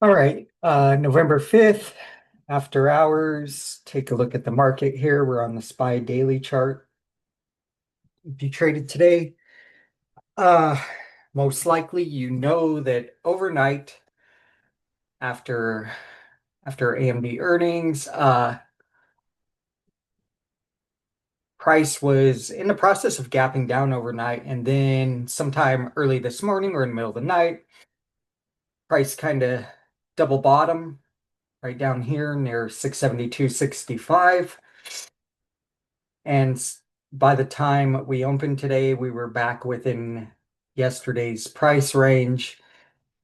All right, November 5th, after hours, take a look at the market here. We're on the SPY daily chart. If you traded today, uh, most likely you know that overnight after AMD earnings, price was in the process of gapping down overnight, and then sometime early this morning or in the middle of the night, price kind of double bottom right down here near 672.65. And by the time we opened today, we were back within yesterday's price range.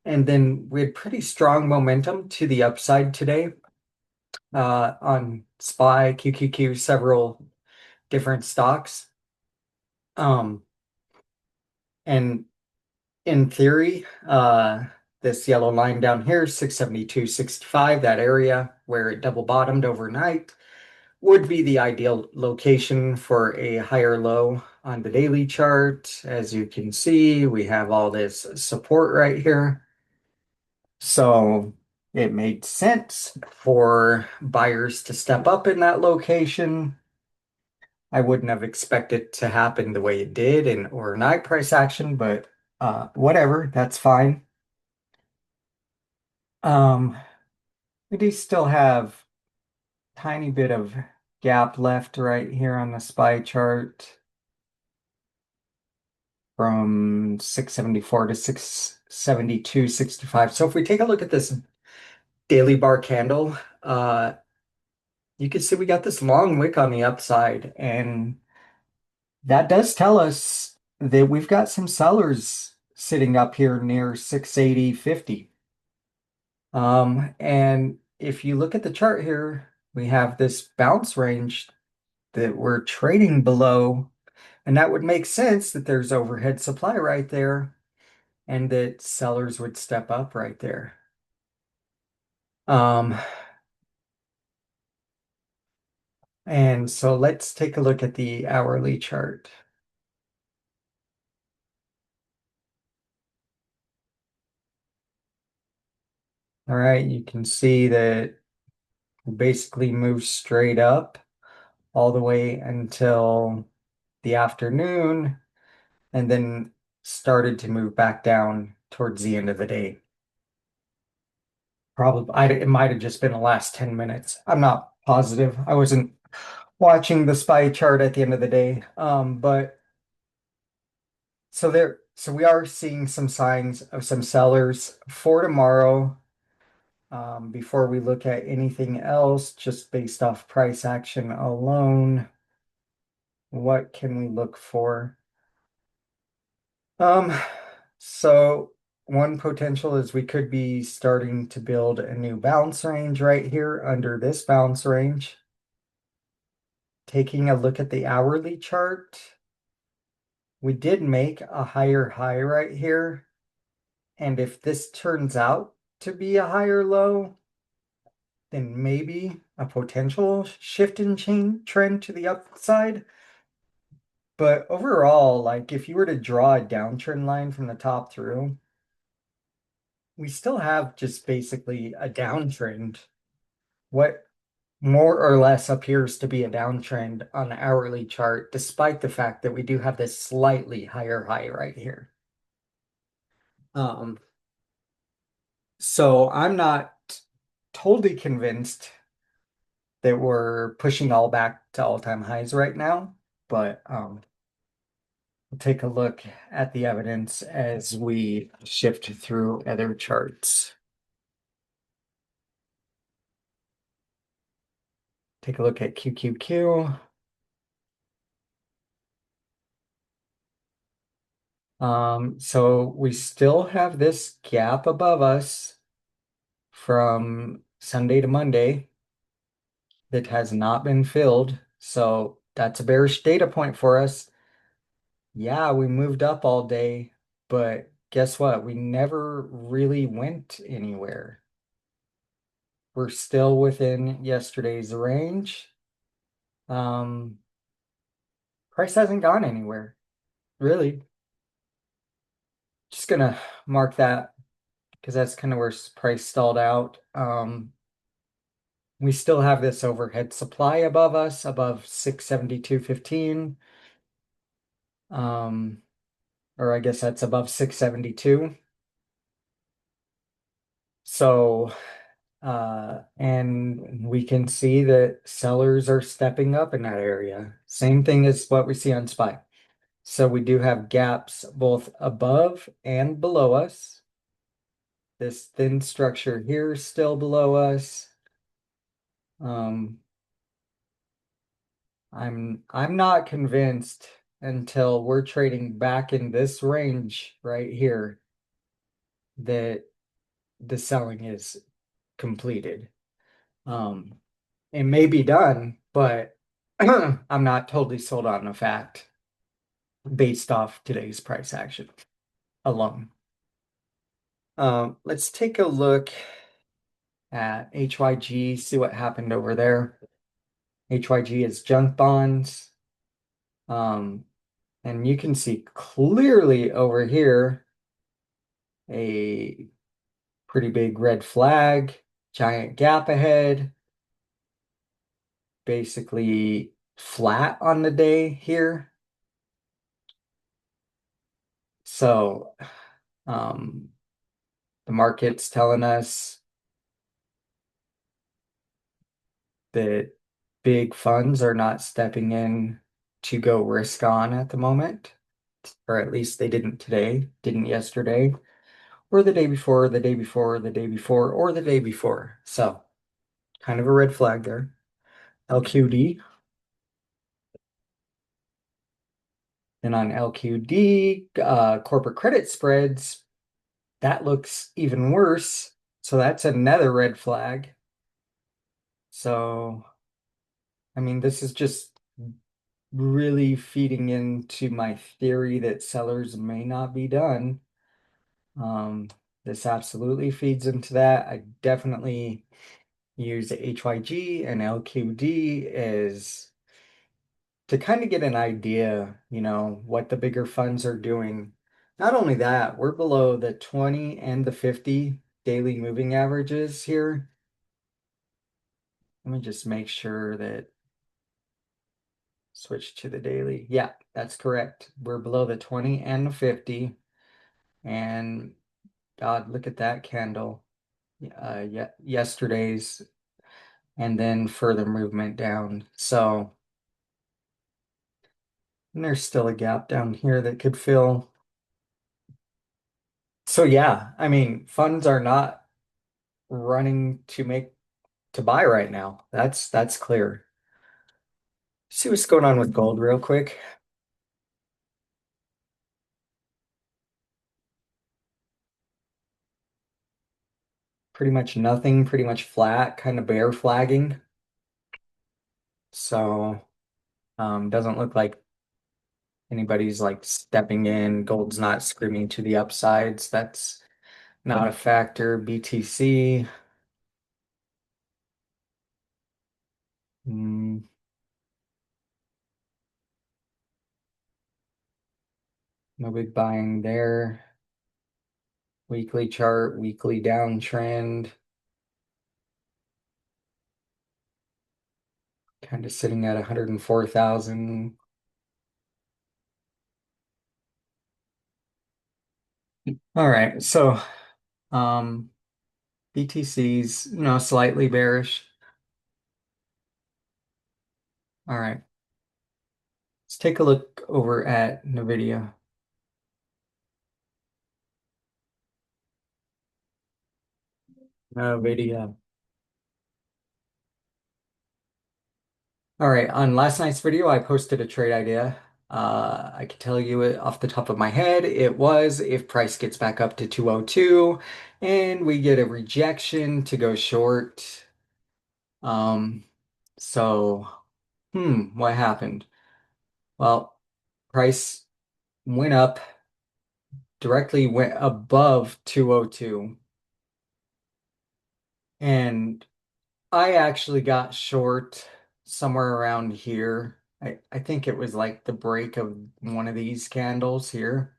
And then we had pretty strong momentum to the upside today on SPY, QQQ, several different stocks. Um, and in theory, this yellow line down here, 672.65, that area where it double bottomed overnight, would be the ideal location for a higher low on the daily chart. As you can see, we have all this support right here. So it made sense for buyers to step up in that location. I wouldn't have expected to happen the way it did in overnight price action, but whatever, that's fine. Um, we do still have tiny bit of gap left right here on the SPY chart from 674 to 672.65. So if we take a look at this daily bar candle, you can see we got this long wick on the upside, and that does tell us that we've got some sellers sitting up here near 680.50. And if you look at the chart here, we have this bounce range that we're trading below, and that would make sense that there's overhead supply right there and that sellers would step up right there. Um, and so let's take a look at the hourly chart. All right, you can see that it basically moves straight up all the way until the afternoon and then started to move back down towards the end of the day. Probably, it might have just been the last 10 minutes. I'm not positive. I wasn't watching the SPY chart at the end of the day. But so we are seeing some signs of some sellers for tomorrow. Before we look at anything else, just based off price action alone, what can we look for? Um, so one potential is we could be starting to build a new bounce range right here under this bounce range. Taking a look at the hourly chart, we did make a higher high right here. And if this turns out to be a higher low, then maybe a potential shift in chain trend to the upside. But overall, like if you were to draw a downtrend line from the top through, we still have just basically a downtrend. What more or less appears to be a downtrend on the hourly chart, despite the fact that we do have this slightly higher high right here. Um, so I'm not totally convinced that we're pushing all back to all-time highs right now, but we'll take a look at the evidence as we shift through other charts. Take a look at QQQ. So we still have this gap above us from Sunday to Monday that has not been filled. So that's a bearish data point for us. Yeah, we moved up all day, but guess what? We never really went anywhere. We're still within yesterday's range. Um, Price hasn't gone anywhere, really. Just gonna mark that because that's kind of where price stalled out. We still have this overhead supply above us, above 672.15. Um, or I guess that's above 672. So, and we can see that sellers are stepping up in that area. Same thing as what we see on SPY. So we do have gaps both above and below us. This thin structure here is still below us. Um, I'm not convinced until we're trading back in this range right here that the selling is completed. Um, it may be done, but I'm not totally sold on the fact based off today's price action alone. Let's take a look at HYG, see what happened over there. HYG is junk bonds. Um, and you can see clearly over here a pretty big red flag, giant gap ahead, basically flat on the day here. So the market's telling us that big funds are not stepping in to go risk on at the moment, or at least they didn't today, didn't yesterday, or the day before, the day before, the day before, or the day before. So kind of a red flag there. LQD. And on LQD, corporate credit spreads, that looks even worse. So that's another red flag. So, I mean, this is just really feeding into my theory that sellers may not be done. This absolutely feeds into that. I definitely use HYG and LQD as to kind of get an idea, what the bigger funds are doing. Not only that, we're below the 20 and the 50 daily moving averages here. Let me just make sure that switch to the daily. Yeah, that's correct. We're below the 20 and the 50. And God, look at that candle. Yeah, yesterday's and then further movement down. So and there's still a gap down here that could fill. So yeah, I mean, funds are not running to buy right now. That's clear. See what's going on with gold real quick. Pretty much nothing, pretty much flat, kind of bear flagging. So doesn't look like anybody's like stepping in. Gold's not screaming to the upsides. That's not a factor. BTC, mm, no big buying there. Weekly chart, weekly downtrend, kind of sitting at 104,000. All right, so um BTC's, slightly bearish. All right, let's take a look over at NVDA. NVDA. All right, on last night's video, I posted a trade idea. I can tell you it off the top of my head. It was if price gets back up to 202 and we get a rejection to go short. Um, so, what happened? Well, price went up, directly went above 202. And I actually got short somewhere around here. I think it was like the break of one of these candles here,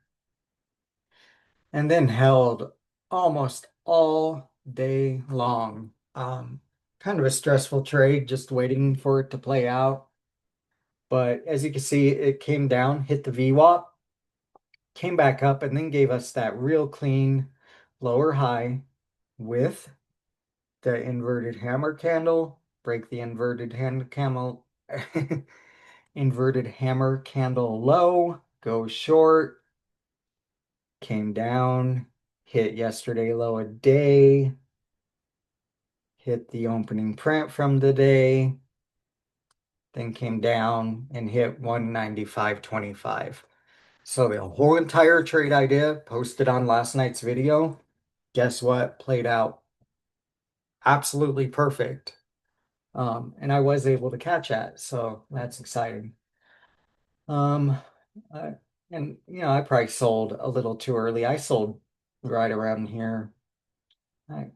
and then held almost all day long. Kind of a stressful trade, just waiting for it to play out. But as you can see, it came down, hit the VWAP, came back up, and then gave us that real clean lower high with the inverted hammer candle, break the inverted hand camel, inverted hammer candle low, go short, came down, hit yesterday low a day, hit the opening print from the day, then came down and hit 195.25. So the whole entire trade idea posted on last night's video, guess what? Played out absolutely perfect. And I was able to catch that, so that's exciting. Um, I, and I probably sold a little too early. I sold right around here. I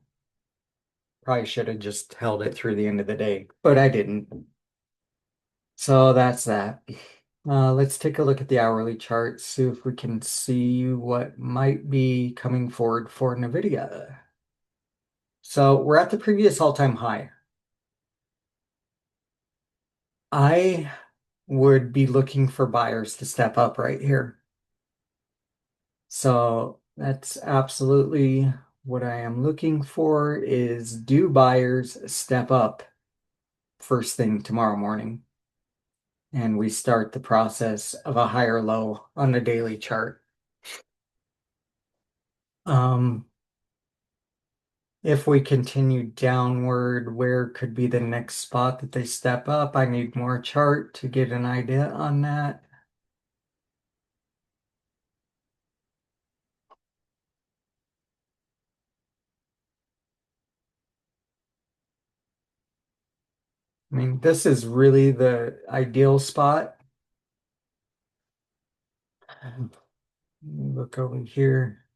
probably should have just held it through the end of the day, but I didn't. So that's that. Let's take a look at the hourly chart, see if we can see what might be coming forward for NVIDIA. So we're at the previous all-time high. I would be looking for buyers to step up right here. So that's absolutely what I am looking for is do buyers step up first thing tomorrow morning? And we start the process of a higher low on the daily chart. Um, if we continue downward, where could be the next spot that they step up? I need more chart to get an idea on that. I mean, this is really the ideal spot. Look over here.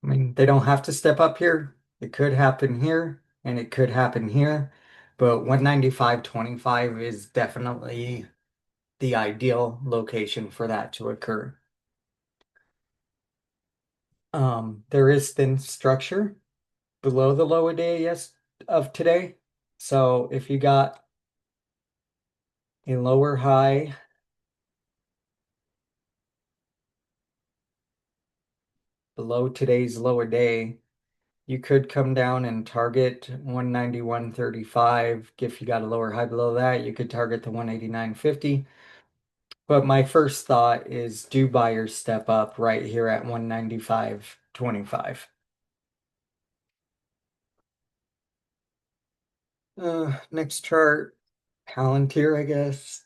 I mean, they don't have to step up here. It could happen here and it could happen here, but 195.25 is definitely the ideal location for that to occur. There is thin structure below the low a day of today. So if you got a lower high below today's low a day, you could come down and target 191.35. If you got a lower high below that, you could target the 189.50. But my first thought is do buyers step up right here at 195.25. Next chart, Palantir, I guess.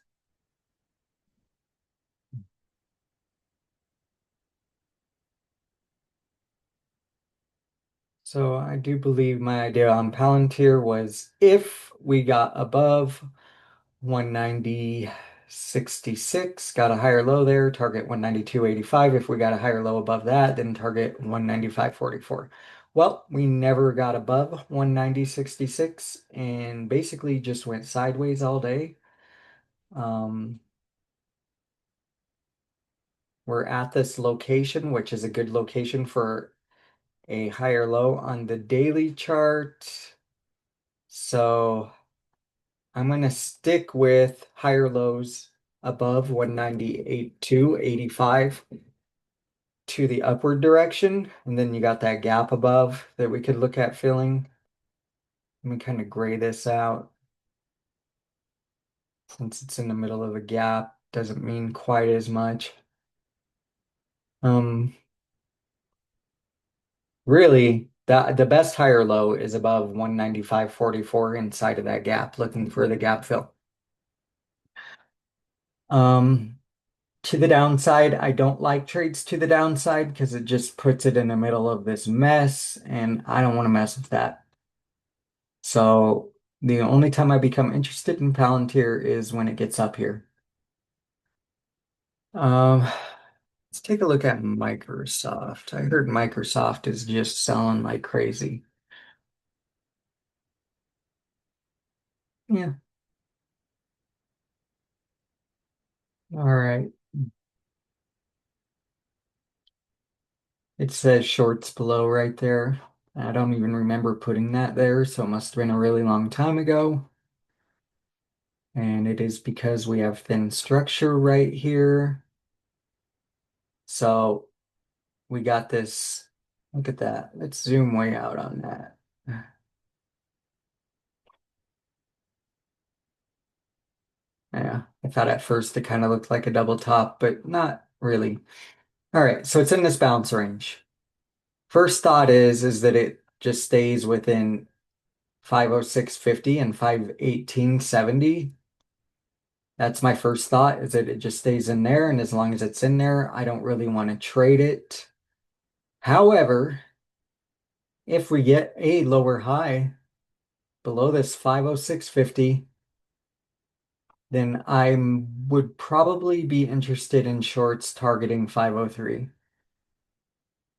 So I do believe my idea on Palantir was if we got above 190.66, got a higher low there, target 192.85. If we got a higher low above that, then target 195.44. Well, we never got above 190.66 and basically just went sideways all day. Um, we're at this location, which is a good location for a higher low on the daily chart. So I'm going to stick with higher lows above 198.285 to the upward direction. And then you got that gap above that we could look at filling. Let me kind of gray this out since it's in the middle of a gap. Doesn't mean quite as much. Um, Really, the best higher low is above 195.44 inside of that gap, looking for the gap fill. Um, to the downside, I don't like trades to the downside because it just puts it in the middle of this mess, and I don't want to mess with that. So the only time I become interested in Palantir is when it gets up here. Um, Let's take a look at Microsoft. I heard Microsoft is just selling like crazy. Yeah, all right. It says shorts below right there. I don't even remember putting that there, so it must have been a really long time ago. And it is because we have thin structure right here. So we got this. Look at that. Let's zoom way out on that. Yeah, I thought at first it kind of looked like a double top, but not really. All right, so it's in this bounce range. First thought is that it just stays within 506.50 and 518.70. That's my first thought, is that it just stays in there, and as long as it's in there, I don't really want to trade it. However, if we get a lower high below this 506.50, then I would probably be interested in shorts targeting 503.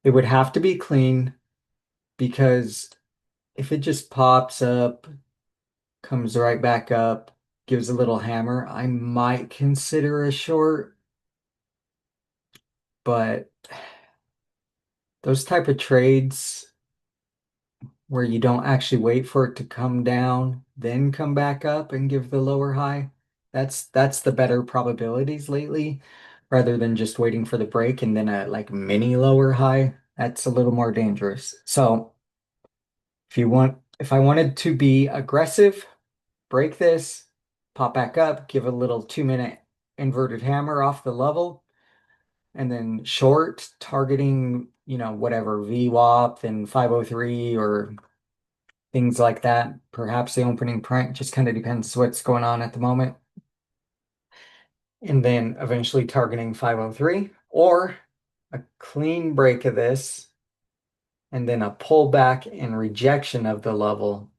It would have to be clean because if it just pops up, comes right back up, gives a little hammer, I might consider a short, but those type of trades where you don't actually wait for it to come down, then come back up and give the lower high, that's the better probabilities lately, rather than just waiting for the break and then a like mini lower high. That's a little more dangerous. So if I wanted to be aggressive, break this, pop back up, give a little 2 minute inverted hammer off the level, and then short targeting, whatever VWAP and 503 or things like that. Perhaps the opening print just kind of depends what's going on at the moment. And then eventually targeting 503 or a clean break of this and then a pullback and rejection of the level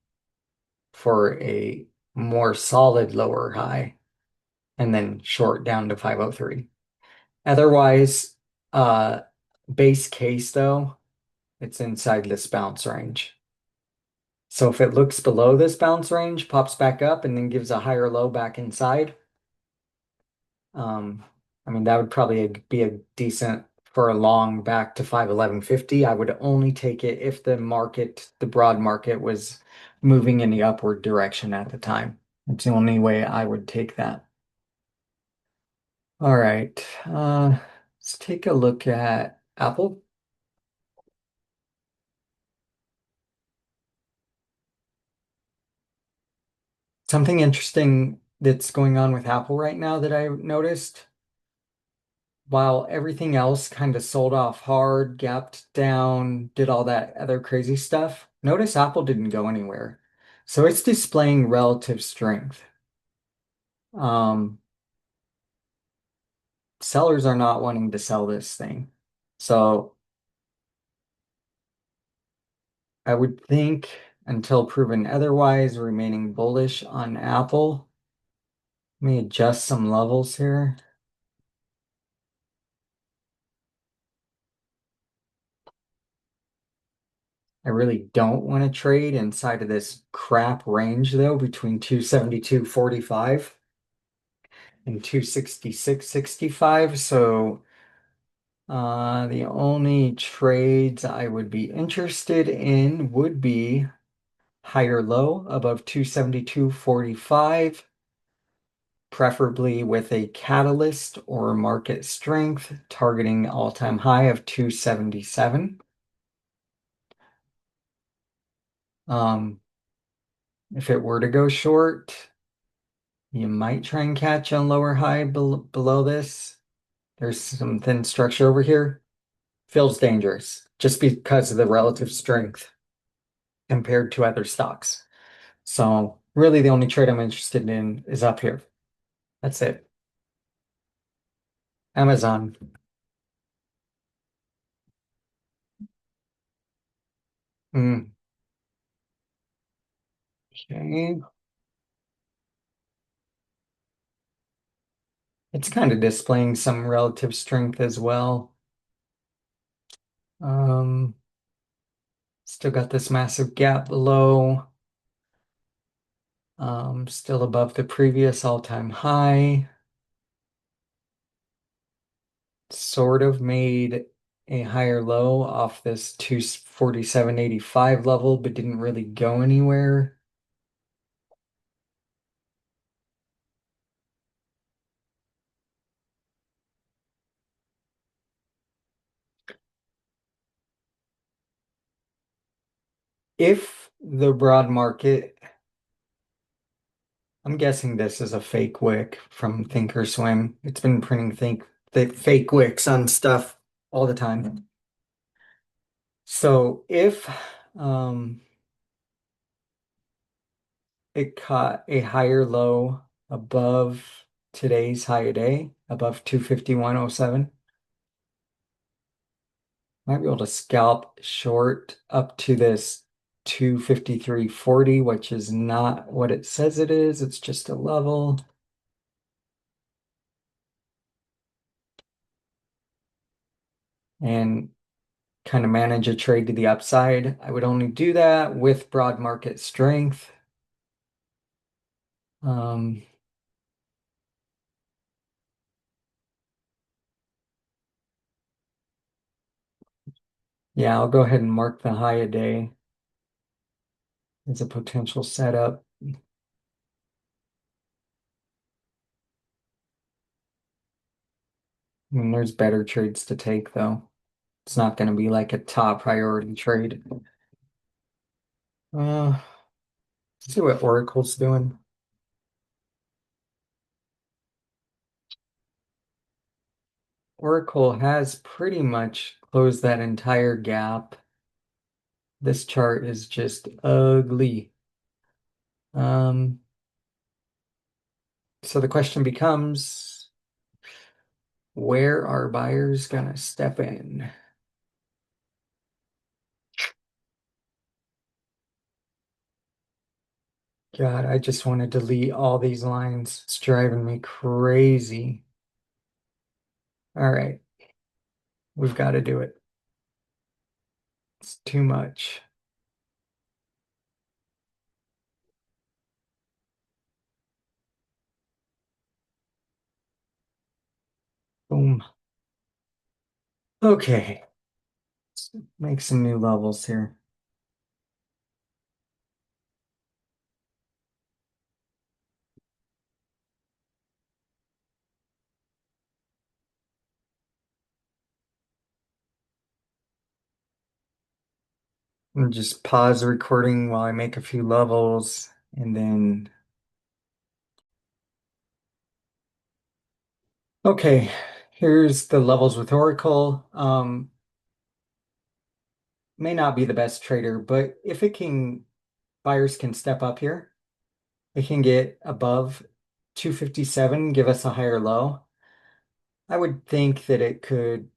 for a more solid lower high and then short down to 503. Otherwise, uh, base case though, it's inside this bounce range. So if it looks below this bounce range, pops back up and then gives a higher low back inside, um, I mean, that would probably be a decent for a long back to 511.50. I would only take it if the broad market was moving in the upward direction at the time. It's the only way I would take that. All right, let's take a look at Apple. Something interesting that's going on with Apple right now that I noticed, while everything else kind of sold off hard, gapped down, did all that other crazy stuff, notice Apple didn't go anywhere. So it's displaying relative strength. Um, Sellers are not wanting to sell this thing. So I would think until proven otherwise, remaining bullish on Apple. Let me adjust some levels here. I really don't want to trade inside of this crap range though, between 272.45 and 266.65. So the only trades I would be interested in would be higher low above 272.45, preferably with a catalyst or market strength targeting all-time high of 277. Um, if it were to go short, you might try and catch on lower high below this. There's some thin structure over here. Feels dangerous just because of the relative strength compared to other stocks. So really the only trade I'm interested in is up here. That's it. Amazon. Mm, okay. It's kind of displaying some relative strength as well. Um, Still got this massive gap below. Still above the previous all-time high. Sort of made a higher low off this 247.85 level, but didn't really go anywhere. If the broad market, I'm guessing this is a fake wick from Thinkorswim. It's been printing the fake wicks on stuff all the time. So if um, it caught a higher low above today's high a day, above 251.07, might be able to scalp short up to this 253.40, which is not what it says it is. It's just a level. And kind of manage a trade to the upside. I would only do that with broad market strength. Um, yeah, I'll go ahead and mark the high a day as a potential setup. I mean, there's better trades to take though. It's not going to be like a top priority trade. Let's see what Oracle's doing. Oracle has pretty much closed that entire gap. This chart is just ugly. Um, so the question becomes, where are buyers gonna step in? God, I just want to delete all these lines. It's driving me crazy. All right, we've got to do it. It's too much. Boom. Okay, let's make some new levels here. And just pause the recording while I make a few levels and then okay, here's the levels with Oracle. May not be the best trader, but if it can, buyers can step up here. It can get above 257, give us a higher low. I would think that it could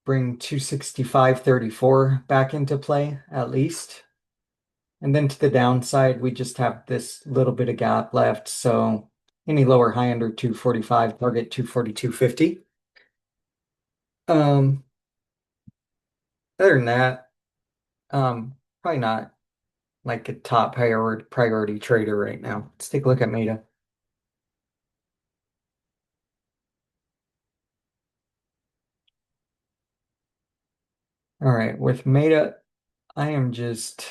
bring 265.34 back into play at least. And then to the downside, we just have this little bit of gap left. So any lower high under 245, target 242.50. Um, Other than that, probably not like a top priority trader right now. Let's take a look at Meta. All right, with Meta, I am just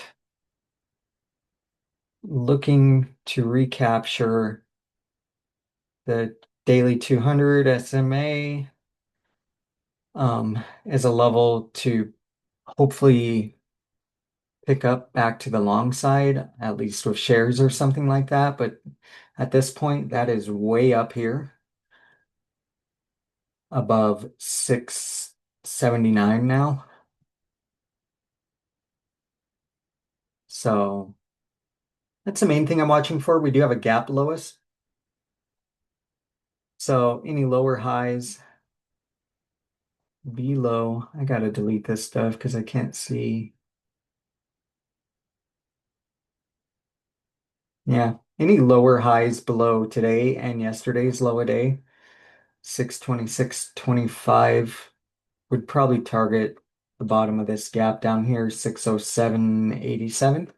looking to recapture the daily 200 SMA as a level to hopefully pick up back to the long side, at least with shares or something like that. But at this point, that is way up here above 679 now. So that's the main thing I'm watching for. We do have a gap below us. So any lower highs below, I gotta delete this stuff because I can't see. Yeah, any lower highs below today and yesterday's low a day 626.25 would probably target the bottom of this gap down here, 607.87.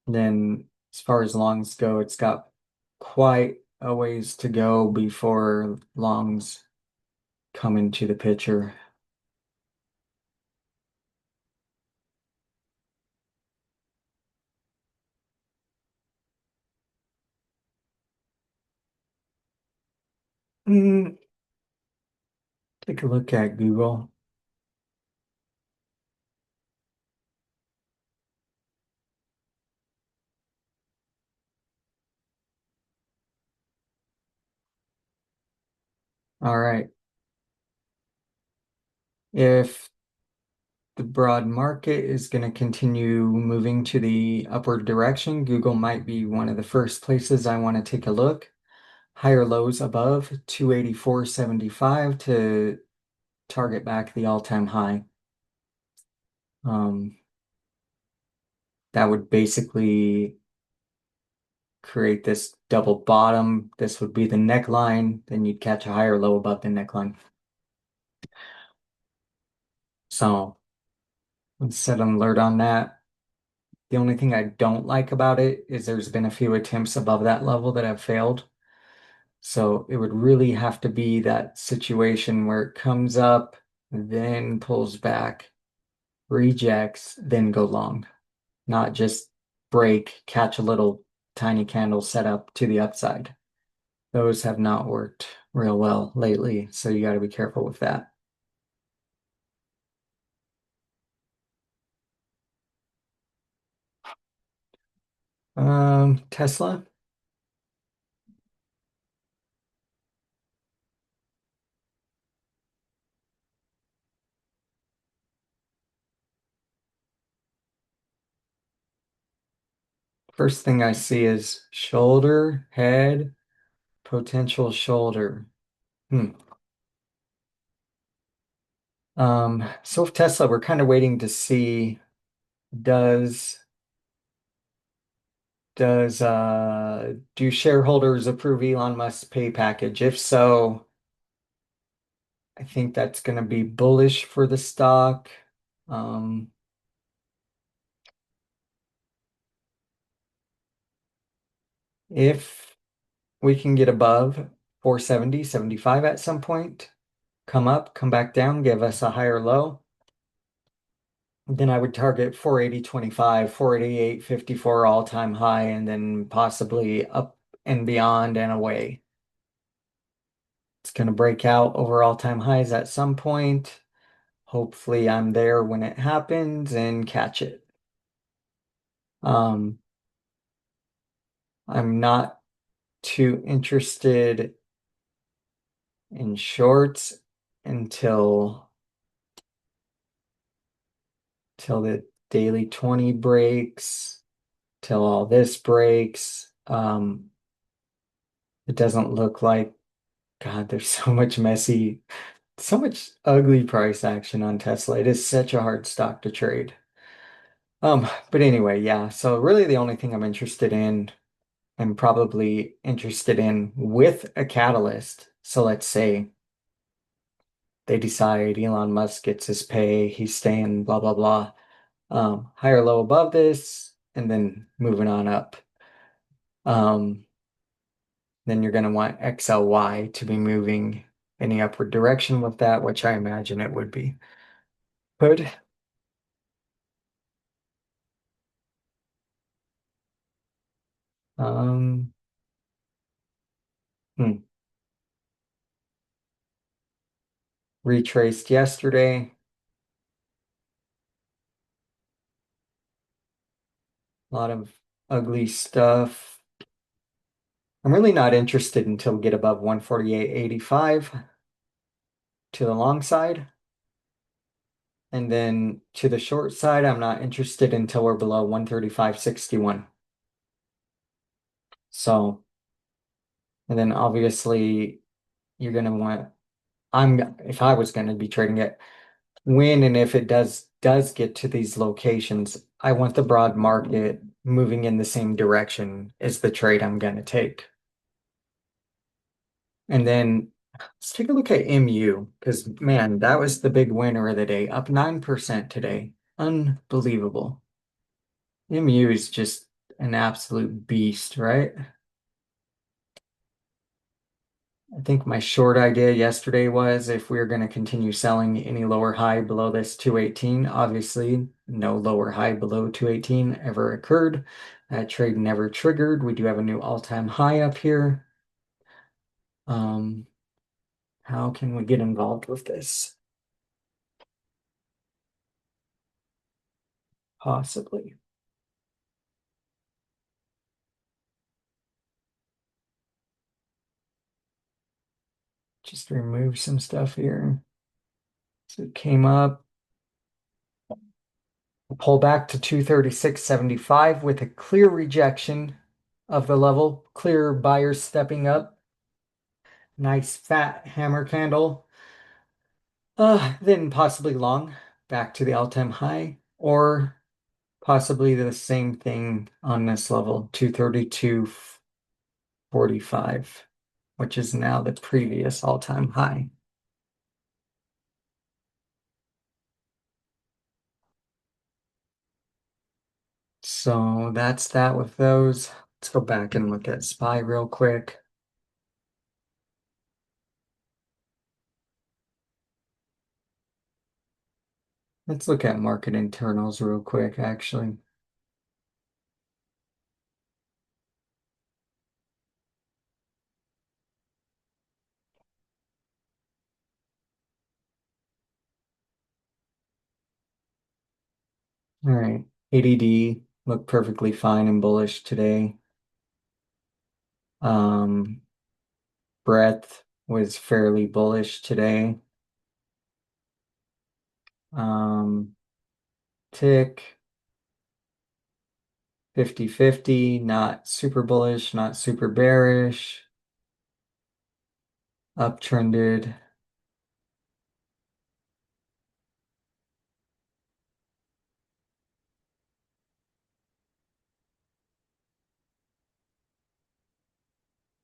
Then as far as longs go, it's got quite a ways to go before longs come into the picture. Mm, take a look at Google. All right. If the broad market is going to continue moving to the upward direction, Google might be one of the first places I want to take a look. Higher lows above 284.75 to target back the all-time high. Um, that would basically create this double bottom. This would be the neckline. Then you'd catch a higher low above the neckline. So let's set an alert on that. The only thing I don't like about it is there's been a few attempts above that level that have failed. So it would really have to be that situation where it comes up, then pulls back, rejects, then go long, not just break, catch a little tiny candle set up to the upside. Those have not worked real well lately, so you got to be careful with that. Tesla. First thing I see is shoulder, head, potential shoulder. Hmm. So with Tesla, we're kind of waiting to see does do shareholders approve Elon Musk's pay package? If so, I think that's going to be bullish for the stock. Um, if we can get above 470, 75 at some point, come up, come back down, give us a higher low, then I would target 480.25, 488.54 all-time high, and then possibly up and beyond and away. It's going to break out over all-time highs at some point. Hopefully I'm there when it happens and catch it. Um, I'm not too interested in shorts until till the daily 20 breaks, till all this breaks. It doesn't look like, God, there's so much ugly price action on Tesla. It is such a hard stock to trade. But anyway, yeah. So really the only thing I'm probably interested in with a catalyst. So let's say they decide Elon Musk gets his pay, he's staying, blah, blah, blah. Higher low above this, and then moving on up. Um, then you're going to want XLY to be moving in the upward direction with that, which I imagine it would be. Could. Um, hmm. Retraced yesterday. A lot of ugly stuff. I'm really not interested until we get above 148.85 to the long side. And then to the short side, I'm not interested until we're below 135.61. So, and then obviously you're going to want, if I was going to be trading it, when and if it does does get to these locations, I want the broad market moving in the same direction as the trade I'm going to take. And then let's take a look at MU because, man, that was the big winner of the day, up 9% today. Unbelievable. MU is just an absolute beast, right? I think my short idea yesterday was if we are going to continue selling any lower high below this 218, obviously no lower high below 218 ever occurred. That trade never triggered. We do have a new all-time high up here. Um, how can we get involved with this? Possibly. Just remove some stuff here. So it came up, pull back to 236.75 with a clear rejection of the level, clear buyers stepping up. Nice fat hammer candle. Then possibly long back to the all-time high, or possibly the same thing on this level, 232.45, which is now the previous all-time high. So that's that with those. Let's go back and look at SPY real quick. Let's look at market internals real quick, actually. All right, ADD looked perfectly fine and bullish today. Um, breadth was fairly bullish today. Tick 50-50, not super bullish, not super bearish, uptrended.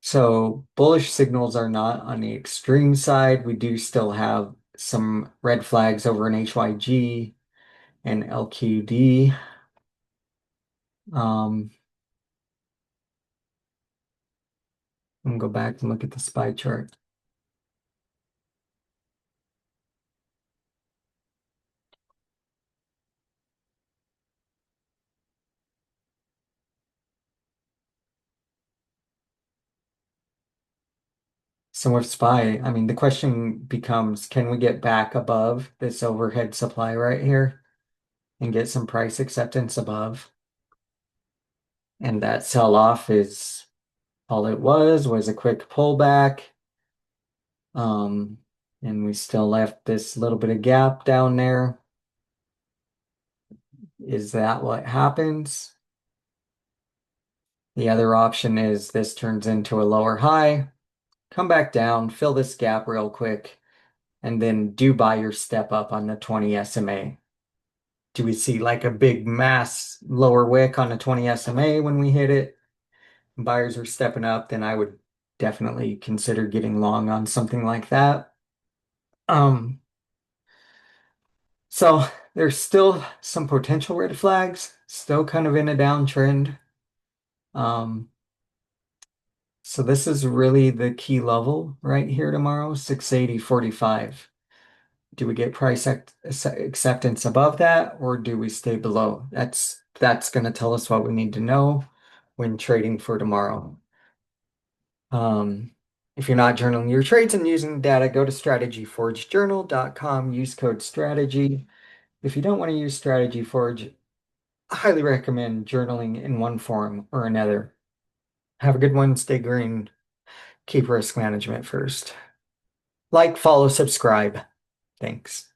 So bullish signals are not on the extreme side. We do still have some red flags over in HYG and LQD. I'm gonna go back and look at the SPY chart. So with SPY, I mean, the question becomes, can we get back above this overhead supply right here and get some price acceptance above? And that sell-off is all it was a quick pullback. Um, and we still left this little bit of gap down there. Is that what happens? The other option is this turns into a lower high, come back down, fill this gap real quick, and then do buy your step up on the 20 SMA. Do we see like a big mass lower wick on a 20 SMA when we hit it? Buyers are stepping up, then I would definitely consider getting long on something like that. Um, so there's still some potential red flags, still kind of in a downtrend. Um, so this is really the key level right here tomorrow, 680.45. Do we get price acceptance above that or do we stay below? That's going to tell us what we need to know when trading for tomorrow. If you're not journaling your trades and using data, go to strategyforgejournal.com, use code strategy. If you don't want to use Strategy Forge, I highly recommend journaling in one form or another. Have a good one, stay green, keep risk management first. Like, follow, subscribe. Thanks.